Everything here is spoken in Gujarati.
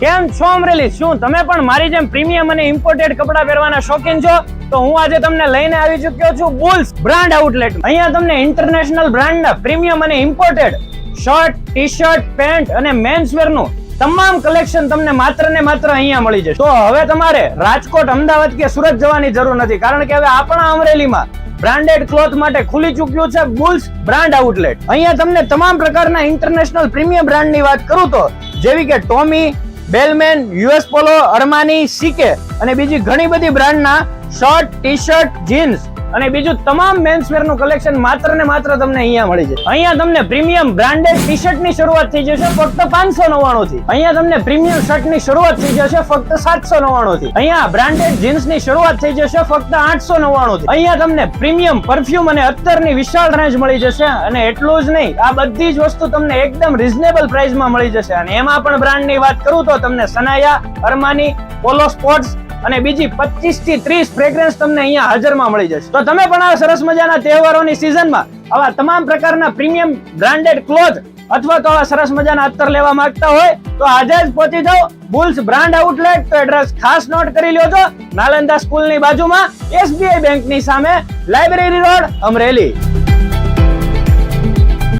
કેમ છો અમરેલી? શું તમે પણ મારી જેમ પ્રીમિયમ અને ઇમ્પોર્ટેડ કપડાં પહેરવાના શોખીન છો? તો હું આજે તમને લઈને આવી ચૂક્યો છું બુલ્સ બ્રાન્ડ આઉટલેટ. અહીંયા તમને ઇન્ટરનેશનલ બ્રાન્ડના પ્રીમિયમ અને ઇમ્પોર્ટેડ શર્ટ, ટી-શર્ટ, પેન્ટ અને મેન્સવેર નું તમામ કલેક્શન તમને માત્ર ને માત્ર અહીંયા મળી જશે. તો હવે તમારે રાજકોટ, અમદાવાદ કે સુરત જવાની જરૂર નથી, કારણ કે હવે આપણા અમરેલીમાં બ્રાન્ડેડ ક્લોથ માટે ખુલી ચૂક્યું છે બુલ્સ બ્રાન્ડ આઉટલેટ. અહીંયા તમને તમામ પ્રકારના ઇન્ટરનેશનલ પ્રીમિયમ બ્રાન્ડની વાત કરું તો જેવી કે ટોમી, બેલમેન, યુએસ પોલો, અર્માની, સીકે અને બીજી ઘણી બધી બ્રાન્ડના શર્ટ, ટી-શર્ટ, જીન્સ અને બીજું તમામ મેન્સવેર નું કલેક્શન માત્ર ને માત્ર તમને અહીંયા મળી જશે. અહીંયા તમને પ્રીમિયમ બ્રાન્ડેડ ટી-શર્ટ ની શરૂઆત થઈ જશે ફક્ત 599 થી. અહીંયા તમને પ્રીમિયમ શર્ટ ની શરૂઆત થઈ જશે ફક્ત 799 થી. અહીંયા બ્રાન્ડેડ જીન્સ ની શરૂઆત થઈ જશે ફક્ત 899 થી. અહીંયા તમને પ્રીમિયમ પરફ્યુમ અને અત્તરની વિશાળ રેન્જ મળી જશે. અને એટલું જ નહીં, આ બધી જ વસ્તુ તમને એકદમ રીઝનેબલ પ્રાઇસ માં મળી જશે. અને એમાં પણ બ્રાન્ડ ની વાત કરું તો તમને સનાયા, અર્માની, પોલો સ્પોર્ટ્સ અને બીજી 25 થી 30 ફ્રેગ્રન્સ તમને અહીંયા હાજરમાં મળી જશે. તો તમે પણ આ સરસ મજાના તહેવારોની સિઝનમાં આવા તમામ પ્રકારના પ્રીમિયમ બ્રાન્ડેડ ક્લોથ અથવા તો આવા સરસ મજાના અત્તર લેવા માંગતા હોય તો આજે જ પહોંચી જાઓ બુલ્સ બ્રાન્ડ આઉટલેટ. તો એડ્રેસ ખાસ નોટ કરી લ્યો છો, નાલંદા સ્કૂલની બાજુમાં, SBI બેંકની સામે, લાઇબ્રેરી રોડ, અમરેલી.